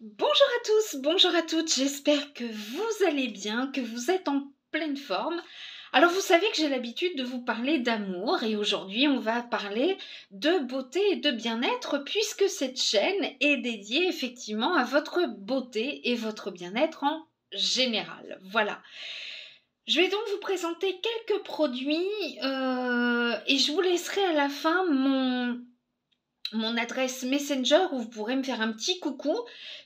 Bonjour à tous, bonjour à toutes, j'espère que vous allez bien, que vous êtes en pleine forme. Alors vous savez que j'ai l'habitude de vous parler d'amour et aujourd'hui on va parler de beauté et de bien-être puisque cette chaîne est dédiée effectivement à votre beauté et votre bien-être en général. Voilà. Je vais donc vous présenter quelques produits et je vous laisserai à la fin mon adresse Messenger où vous pourrez me faire un petit coucou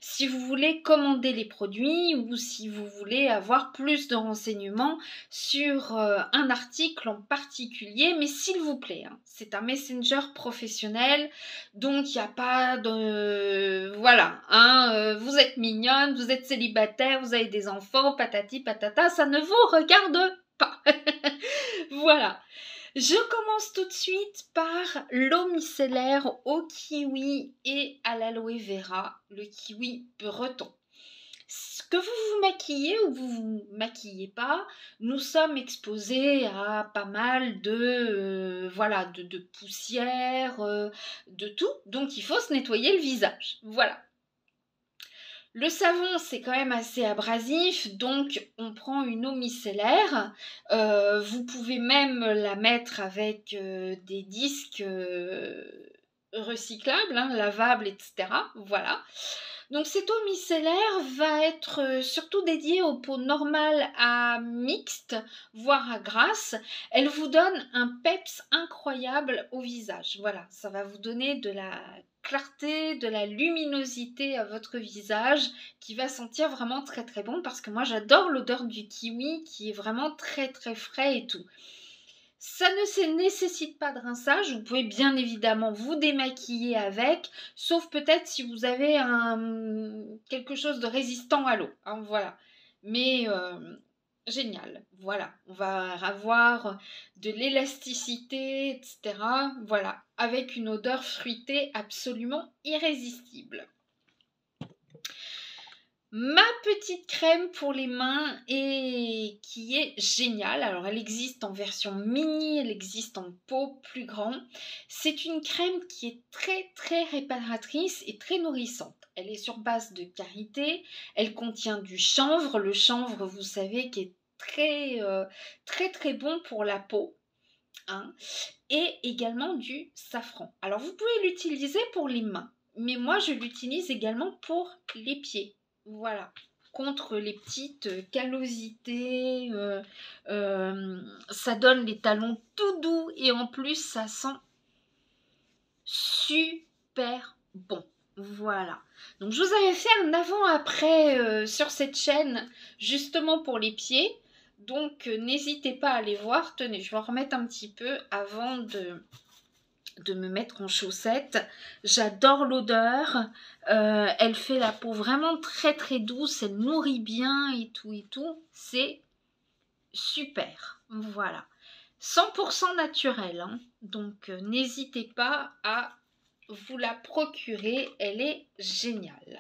si vous voulez commander les produits ou si vous voulez avoir plus de renseignements sur un article en particulier. Mais s'il vous plaît, hein, c'est un Messenger professionnel, donc il n'y a pas de... voilà, hein, vous êtes mignonne, vous êtes célibataire, vous avez des enfants, patati patata, ça ne vous regarde pas. Voilà. Je commence tout de suite par l'eau micellaire au kiwi et à l'aloe vera, le kiwi breton. Que vous vous maquillez ou vous vous maquillez pas, nous sommes exposés à pas mal de voilà de poussière, de tout, donc il faut se nettoyer le visage. Voilà. Le savon, c'est quand même assez abrasif, donc on prend une eau micellaire. Vous pouvez même la mettre avec des disques recyclables, hein, lavables, etc. Voilà. Donc cette eau micellaire va être surtout dédiée aux peaux normales à mixtes, voire à grasses. Elle vous donne un peps incroyable au visage. Voilà, ça va vous donner de la clarté, de la luminosité à votre visage qui va sentir vraiment très très bon parce que moi j'adore l'odeur du kiwi qui est vraiment très très frais et tout. Ça ne nécessite pas de rinçage, vous pouvez bien évidemment vous démaquiller avec, sauf peut-être si vous avez quelque chose de résistant à l'eau, hein, voilà. Mais génial, voilà, on va avoir de l'élasticité, etc. Voilà, avec une odeur fruitée absolument irrésistible. Ma petite crème pour les mains et qui est géniale. Alors elle existe en version mini, elle existe en pot plus grand. C'est une crème qui est très très réparatrice et très nourrissante. Elle est sur base de karité, elle contient du chanvre. Le chanvre, vous savez, qui est très très bon pour la peau. Hein, et également du safran. Alors vous pouvez l'utiliser pour les mains, mais moi je l'utilise également pour les pieds. Voilà, contre les petites callosités, ça donne les talons tout doux et en plus ça sent super bon. Voilà. Donc je vous avais fait un avant-après sur cette chaîne justement pour les pieds. Donc n'hésitez pas à aller voir. Tenez, je vais en remettre un petit peu avant de me mettre en chaussettes. J'adore l'odeur. Elle fait la peau vraiment très très douce. Elle nourrit bien et tout et tout. C'est super. Voilà. 100% naturel. Hein. Donc n'hésitez pas à vous la procurer. Elle est géniale.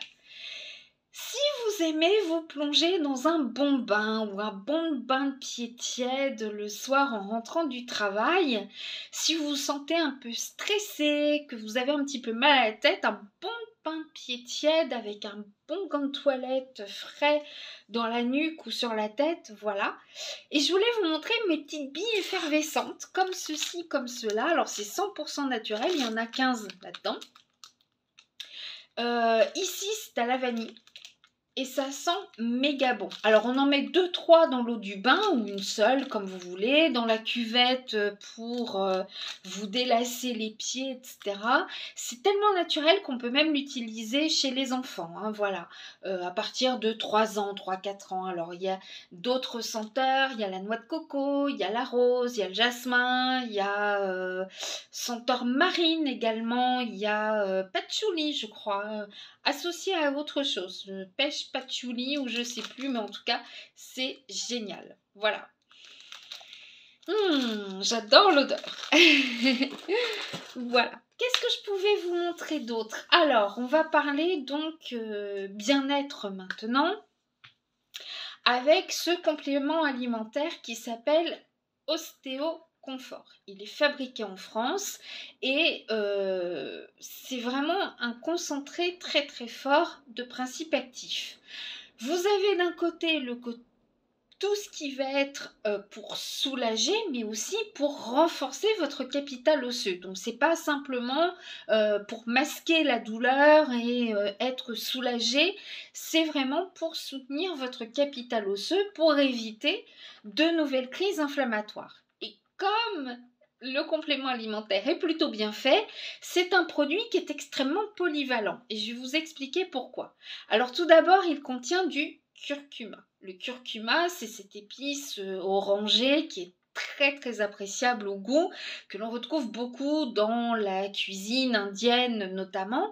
Si vous aimez vous plonger dans un bon bain ou un bon bain de pied tiède le soir en rentrant du travail, si vous vous sentez un peu stressé, que vous avez un petit peu mal à la tête, un bon bain de pied tiède avec un bon gant de toilette frais dans la nuque ou sur la tête, voilà. Et je voulais vous montrer mes petites billes effervescentes, comme ceci, comme cela. Alors c'est 100% naturel, il y en a 15 là-dedans. Ici c'est à la vanille. Et ça sent méga bon. Alors on en met 2-3 dans l'eau du bain ou une seule comme vous voulez. Dans la cuvette pour vous délasser les pieds, etc. C'est tellement naturel qu'on peut même l'utiliser chez les enfants. Hein, voilà. À partir de 3 ans, 3-4 ans. Alors il y a d'autres senteurs. Il y a la noix de coco, il y a la rose, il y a le jasmin, il y a senteur marine également. Il y a patchouli je crois. Associé à autre chose, pêche patchouli ou je sais plus, mais en tout cas, c'est génial. Voilà. J'adore l'odeur. Voilà. Qu'est-ce que je pouvais vous montrer d'autre? Alors, on va parler donc bien-être maintenant avec ce complément alimentaire qui s'appelle Ostéo Confort. Il est fabriqué en France et c'est vraiment un concentré très très fort de principes actifs. Vous avez d'un côté tout ce qui va être pour soulager, mais aussi pour renforcer votre capital osseux. Donc c'est pas simplement pour masquer la douleur et être soulagé, c'est vraiment pour soutenir votre capital osseux, pour éviter de nouvelles crises inflammatoires. Et comme le complément alimentaire est plutôt bien fait, c'est un produit qui est extrêmement polyvalent. Et je vais vous expliquer pourquoi. Alors tout d'abord, il contient du curcuma. Le curcuma, c'est cette épice orangée qui est très très appréciable au goût, que l'on retrouve beaucoup dans la cuisine indienne notamment,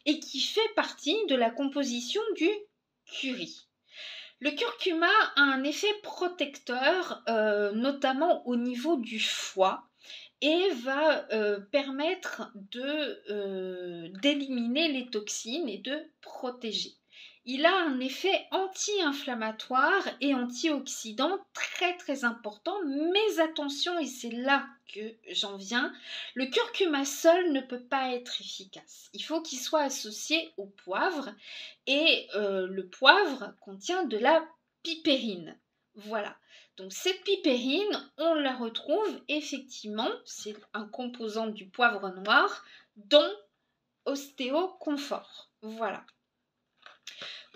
et qui fait partie de la composition du curry. Le curcuma a un effet protecteur, notamment au niveau du foie, et va permettre d'éliminer les toxines et de protéger. Il a un effet anti-inflammatoire et antioxydant très très important, mais attention, et c'est là que j'en viens, le curcuma seul ne peut pas être efficace. Il faut qu'il soit associé au poivre, et le poivre contient de la pipérine. Voilà. Donc cette pipérine, on la retrouve effectivement, c'est un composant du poivre noir, dans Ostéoconfort. Voilà.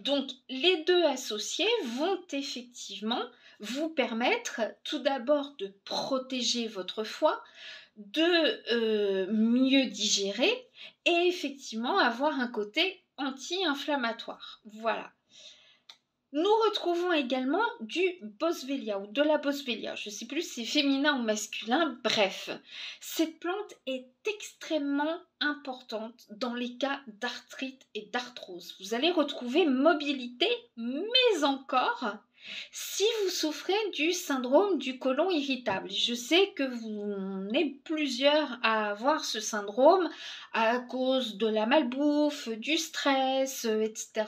Donc les deux associés vont effectivement vous permettre tout d'abord de protéger votre foie, de mieux digérer et effectivement avoir un côté anti-inflammatoire. Voilà. Nous retrouvons également du boswellia ou de la boswellia. Je ne sais plus si c'est féminin ou masculin. Bref, cette plante est extrêmement importante dans les cas d'arthrite et d'arthrose. Vous allez retrouver mobilité, mais encore si vous souffrez du syndrome du côlon irritable. Je sais que vous êtes plusieurs à avoir ce syndrome à cause de la malbouffe, du stress, etc.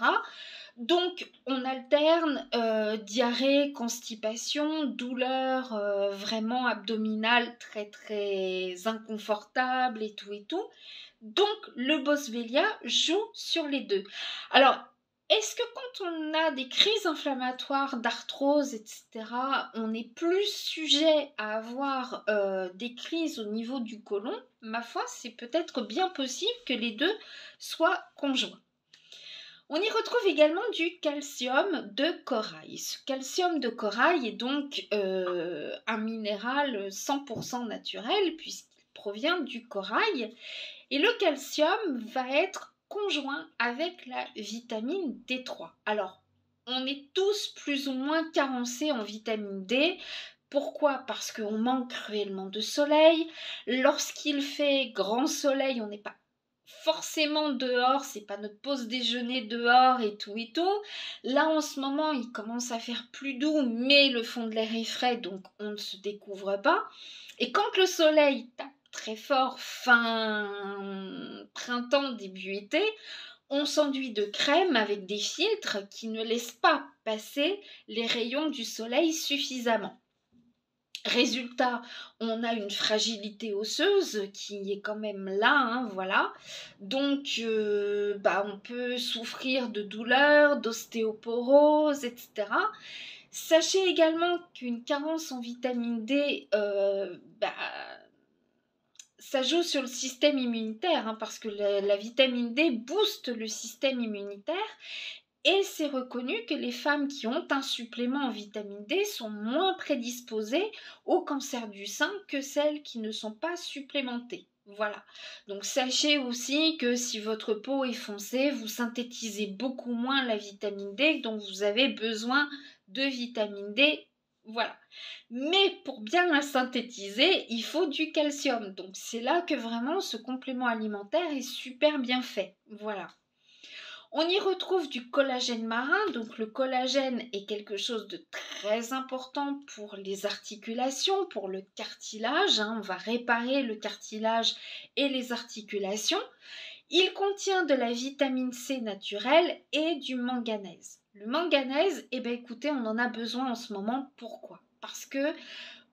Donc, on alterne diarrhée, constipation, douleur vraiment abdominale très très inconfortable et tout et tout. Donc, le boswellia joue sur les deux. Alors, est-ce que quand on a des crises inflammatoires, d'arthrose, etc., on est plus sujet à avoir des crises au niveau du côlon? Ma foi, c'est peut-être bien possible que les deux soient conjoints. On y retrouve également du calcium de corail. Ce calcium de corail est donc un minéral 100% naturel puisqu'il provient du corail. Et le calcium va être conjoint avec la vitamine D3. Alors, on est tous plus ou moins carencés en vitamine D. Pourquoi? Parce qu'on manque cruellement de soleil. Lorsqu'il fait grand soleil, on n'est pas forcément dehors, c'est pas notre pause déjeuner dehors et tout et tout. Là en ce moment il commence à faire plus doux, mais le fond de l'air est frais, donc on ne se découvre pas. Et quand le soleil tape très fort fin printemps, début été, on s'enduit de crème avec des filtres qui ne laissent pas passer les rayons du soleil suffisamment. Résultat, on a une fragilité osseuse qui est quand même là, hein, voilà. Donc, on peut souffrir de douleurs, d'ostéoporose, etc. Sachez également qu'une carence en vitamine D, ça joue sur le système immunitaire, hein, parce que la vitamine D booste le système immunitaire. Et c'est reconnu que les femmes qui ont un supplément en vitamine D sont moins prédisposées au cancer du sein que celles qui ne sont pas supplémentées. Voilà. Donc sachez aussi que si votre peau est foncée, vous synthétisez beaucoup moins la vitamine D, donc vous avez besoin de vitamine D. Voilà. Mais pour bien la synthétiser, il faut du calcium. Donc c'est là que vraiment ce complément alimentaire est super bien fait. Voilà. On y retrouve du collagène marin, donc le collagène est quelque chose de très important pour les articulations, pour le cartilage, hein, on va réparer le cartilage et les articulations. Il contient de la vitamine C naturelle et du manganèse. Le manganèse, écoutez, on en a besoin en ce moment, pourquoi? Parce que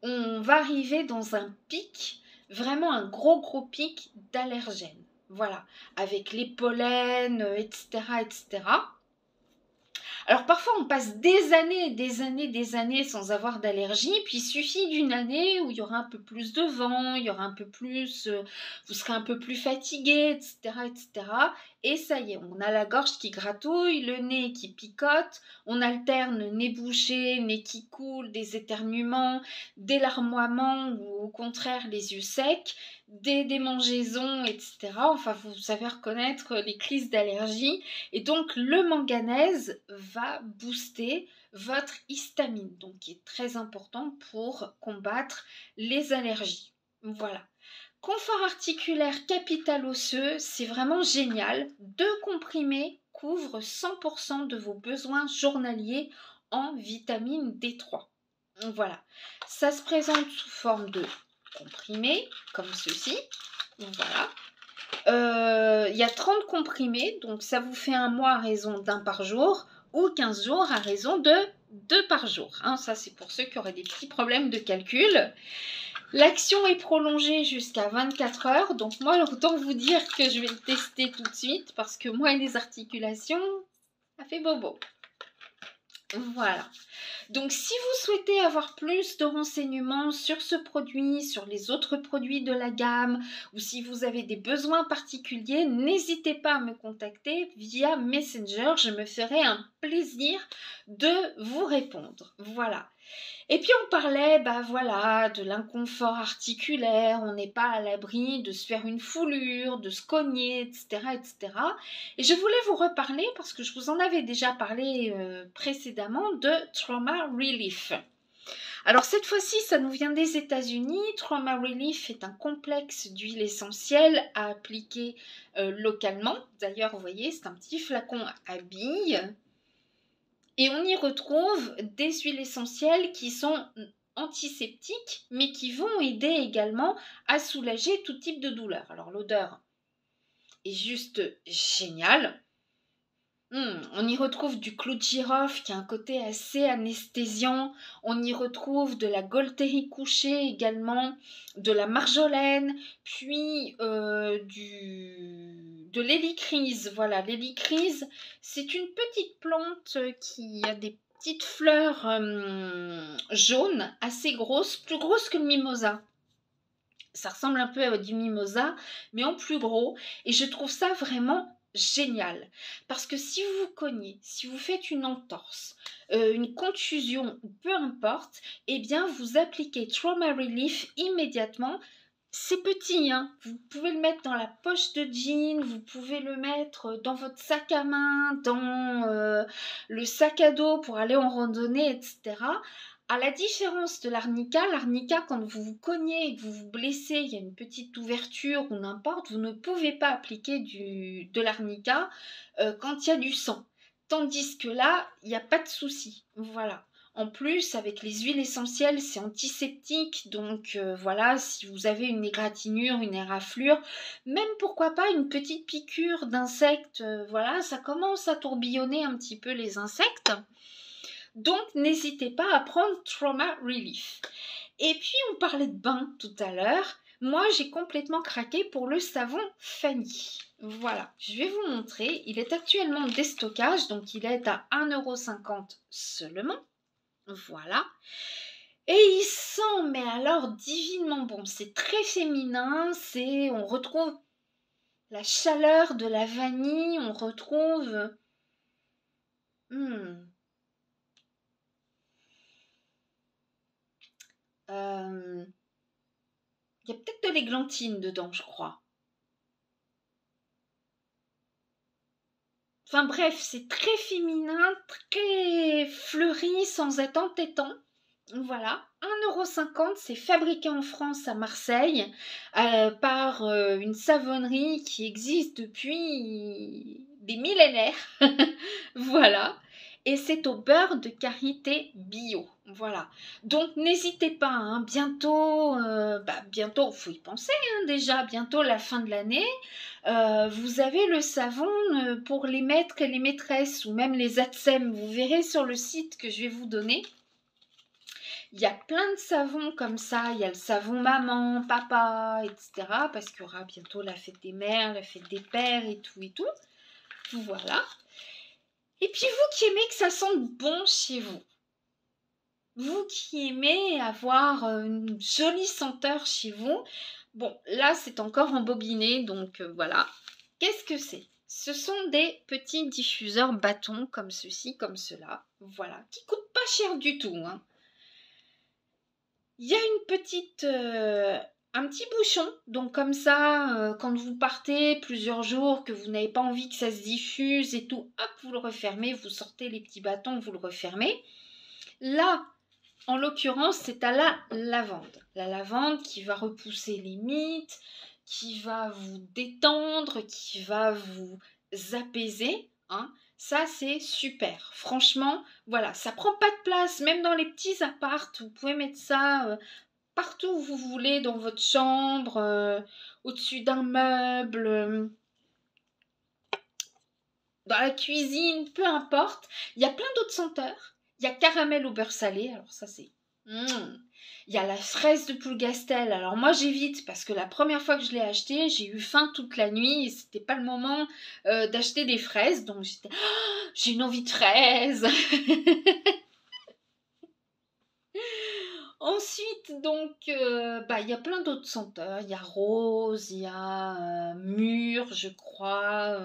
on va arriver dans un pic, vraiment un gros pic d'allergènes. Voilà, avec les pollens, etc., etc. Alors parfois on passe des années sans avoir d'allergie, puis il suffit d'une année où il y aura un peu plus de vent, il y aura un peu plus, vous serez un peu plus fatigué, etc., etc. Et ça y est, on a la gorge qui gratouille, le nez qui picote, on alterne nez bouché, nez qui coule, des éternuements, des larmoiements ou au contraire les yeux secs, des démangeaisons, etc. Enfin, vous savez reconnaître les crises d'allergie. Et donc, le manganèse va booster votre histamine, donc qui est très important pour combattre les allergies. Voilà. Confort articulaire capital osseux, c'est vraiment génial. 2 comprimés couvrent 100% de vos besoins journaliers en vitamine D3. Voilà. Ça se présente sous forme de comprimés, comme ceci. Voilà. Il y a 30 comprimés, donc ça vous fait un mois à raison d'1 par jour ou 15 jours à raison de 2 par jour. Hein, ça, c'est pour ceux qui auraient des petits problèmes de calcul. L'action est prolongée jusqu'à 24 heures, donc moi, autant vous dire que je vais le tester tout de suite parce que moi et les articulations, ça fait bobo. Voilà. Donc si vous souhaitez avoir plus de renseignements sur ce produit, sur les autres produits de la gamme, ou si vous avez des besoins particuliers, n'hésitez pas à me contacter via Messenger. Je me ferai un plaisir de vous répondre. Voilà. Et puis on parlait, voilà, de l'inconfort articulaire, on n'est pas à l'abri de se faire une foulure, de se cogner, etc., etc. Et je voulais vous reparler, parce que je vous en avais déjà parlé précédemment, de Trauma Relief. Alors cette fois-ci, ça nous vient des États-Unis. Trauma Relief est un complexe d'huile essentielle à appliquer localement. D'ailleurs, vous voyez, c'est un petit flacon à billes. Et on y retrouve des huiles essentielles qui sont antiseptiques, mais qui vont aider également à soulager tout type de douleur. Alors l'odeur est juste géniale. On y retrouve du clou de girofle qui a un côté assez anesthésiant. On y retrouve de la Golterie couchée également, de la marjolaine, puis de l'hélicryse. Voilà, l'hélicryse, c'est une petite plante qui a des petites fleurs jaunes, assez grosses, plus grosses que le mimosa. Ça ressemble un peu à du mimosa, mais en plus gros. Et je trouve ça vraiment génial. Parce que si vous vous cognez, si vous faites une entorse, une contusion, ou peu importe, eh bien vous appliquez Trauma Relief immédiatement. C'est petit, hein. Vous pouvez le mettre dans la poche de jean, vous pouvez le mettre dans votre sac à main, dans le sac à dos pour aller en randonnée, etc. À la différence de l'arnica, quand vous vous cognez et que vous vous blessez, il y a une petite ouverture ou n'importe, vous ne pouvez pas appliquer de l'arnica quand il y a du sang. Tandis que là, il n'y a pas de souci. Voilà. En plus, avec les huiles essentielles, c'est antiseptique, donc voilà, si vous avez une égratignure, une éraflure, même pourquoi pas une petite piqûre d'insectes, voilà, ça commence à tourbillonner un petit peu les insectes. Donc, n'hésitez pas à prendre Trauma Relief. Et puis, on parlait de bain tout à l'heure. Moi, j'ai complètement craqué pour le savon Fanny. Voilà, je vais vous montrer. Il est actuellement en déstockage, donc il est à 1,50 € seulement. Voilà. Et il sent, mais alors divinement bon. C'est très féminin, on retrouve la chaleur de la vanille, on retrouve... Il y a peut-être de l'églantine dedans, je crois. Enfin bref, c'est très féminin, très fleuri, sans être entêtant. Voilà, 1,50 €, c'est fabriqué en France à Marseille par une savonnerie qui existe depuis des millénaires. Voilà. Et c'est au beurre de karité bio. Voilà. Donc n'hésitez pas, hein, bientôt, bientôt, faut y penser hein, déjà, bientôt la fin de l'année. Vous avez le savon pour les maîtres et les maîtresses ou même les ATSEM. Vous verrez sur le site que je vais vous donner. Il y a plein de savons comme ça. Il y a le savon maman, papa, etc. Parce qu'il y aura bientôt la fête des mères, la fête des pères et tout et tout. Voilà. Et puis vous qui aimez que ça sente bon chez vous. Vous qui aimez avoir une jolie senteur chez vous. Bon, là c'est encore embobiné, donc voilà. Qu'est-ce que c'est? Ce sont des petits diffuseurs bâtons comme ceci, comme cela. Voilà, qui ne coûtent pas cher du tout, hein. Il y a une petite, un petit bouchon, donc comme ça, quand vous partez plusieurs jours, que vous n'avez pas envie que ça se diffuse et tout, hop, vous le refermez, vous sortez les petits bâtons, vous le refermez. Là, en l'occurrence, c'est à la lavande. La lavande qui va repousser les mites, qui va vous détendre, qui va vous apaiser, hein. Ça, c'est super. Franchement, voilà, ça prend pas de place, même dans les petits apparts. Vous pouvez mettre ça partout où vous voulez, dans votre chambre, au-dessus d'un meuble, dans la cuisine, peu importe. Il y a plein d'autres senteurs. Il y a caramel au beurre salé, alors ça c'est... Il y a la fraise de Plougastel. Alors moi j'évite parce que la première fois que je l'ai acheté, j'ai eu faim toute la nuit et c'était pas le moment d'acheter des fraises. Donc j'étais... Oh, j'ai une envie de fraises. Ensuite, donc, il y a plein d'autres senteurs. Il y a rose, il y a mûre, je crois.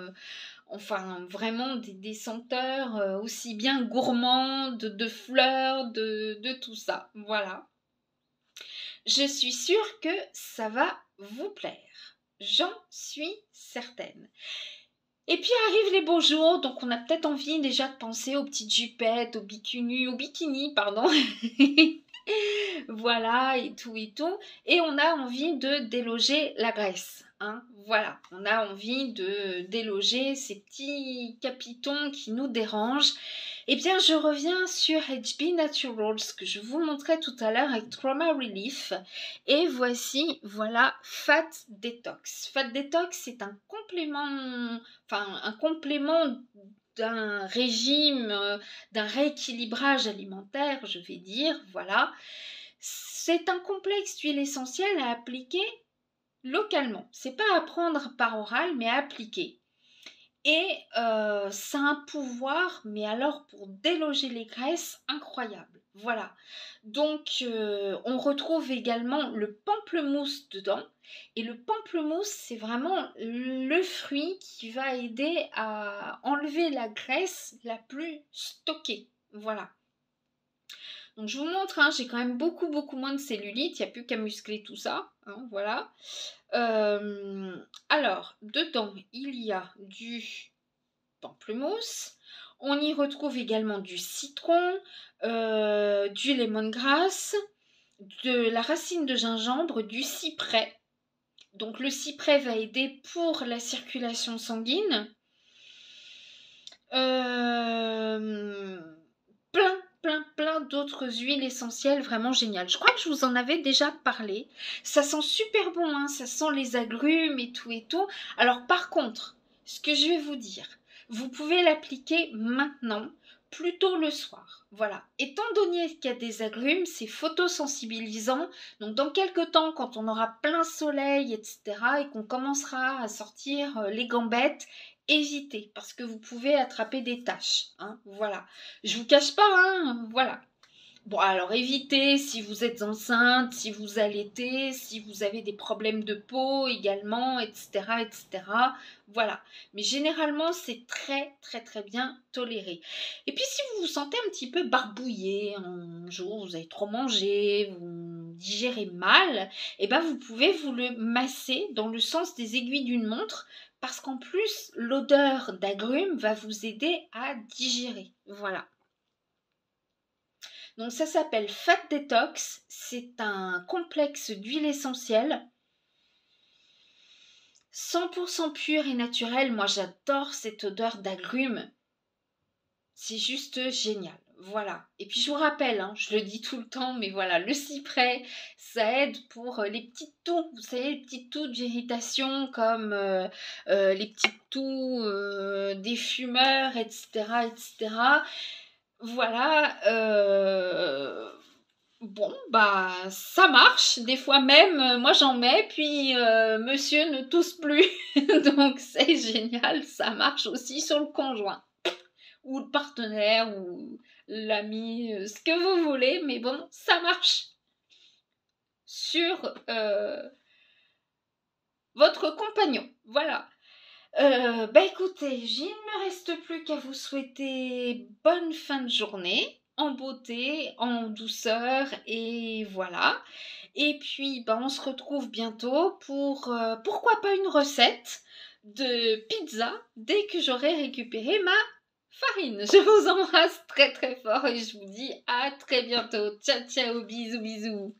Enfin, vraiment des senteurs aussi bien gourmandes, de fleurs, de tout ça. Voilà. Je suis sûre que ça va vous plaire. J'en suis certaine. Et puis arrivent les beaux jours, donc on a peut-être envie déjà de penser aux petites jupettes, aux bikinis, pardon. Voilà, et tout et tout. Et on a envie de déloger la graisse, hein. Voilà, on a envie de déloger ces petits capitons qui nous dérangent. Eh bien, je reviens sur HB Naturals que je vous montrais tout à l'heure avec Trauma Relief. Et voici, voilà, Fat Detox. Fat Detox, c'est un complément, d'un régime, d'un rééquilibrage alimentaire, je vais dire, voilà. C'est un complexe d'huile essentielle à appliquer localement. C'est pas à prendre par oral, mais à appliquer. Et ça a un pouvoir, mais alors pour déloger les graisses, incroyable. Voilà. Donc, on retrouve également le pamplemousse dedans. Et le pamplemousse, c'est vraiment le fruit qui va aider à enlever la graisse la plus stockée. Voilà. Donc je vous montre, hein, j'ai quand même beaucoup moins de cellulite, il n'y a plus qu'à muscler tout ça, hein, voilà. Alors, dedans, il y a du pamplemousse, on y retrouve également du citron, du lemongrass, de la racine de gingembre, du cyprès. Donc le cyprès va aider pour la circulation sanguine. Plein d'autres huiles essentielles vraiment géniales. Je crois que je vous en avais déjà parlé. Ça sent super bon, hein, ça sent les agrumes et tout et tout. Alors par contre, ce que je vais vous dire, vous pouvez l'appliquer maintenant, plutôt le soir. Voilà. Étant donné qu'il y a des agrumes, c'est photosensibilisant. Donc dans quelques temps, quand on aura plein soleil, etc., et qu'on commencera à sortir les gambettes, évitez parce que vous pouvez attraper des taches, hein, voilà. Je vous cache pas, hein, voilà. Bon, alors évitez si vous êtes enceinte, si vous allaitez, si vous avez des problèmes de peau également, etc., etc. Voilà. Mais généralement, c'est très bien toléré. Et puis, si vous vous sentez un petit peu barbouillé, un jour vous avez trop mangé, vous digérez mal, eh ben, vous pouvez vous le masser dans le sens des aiguilles d'une montre parce qu'en plus, l'odeur d'agrumes va vous aider à digérer. Voilà. Donc ça s'appelle Fat Detox, c'est un complexe d'huile essentielle 100% pur et naturel. Moi j'adore cette odeur d'agrumes, c'est juste génial. Voilà. Et puis je vous rappelle, hein, je le dis tout le temps, mais voilà, le cyprès, ça aide pour les petites toux, vous savez, les petites toux d'irritation comme les petites toux des fumeurs, etc., etc. Voilà. Bon, bah ça marche. Des fois même, moi j'en mets, puis monsieur ne tousse plus. Donc c'est génial, ça marche aussi sur le conjoint. Ou le partenaire, ou l'ami, ce que vous voulez, mais bon, ça marche sur votre compagnon. Voilà. Bah écoutez, il ne me reste plus qu'à vous souhaiter bonne fin de journée, en beauté, en douceur, et voilà. Et puis, bah, on se retrouve bientôt pour, pourquoi pas une recette de pizza dès que j'aurai récupéré ma farine. Je vous embrasse très très fort et je vous dis à très bientôt. Ciao ciao, bisous bisous.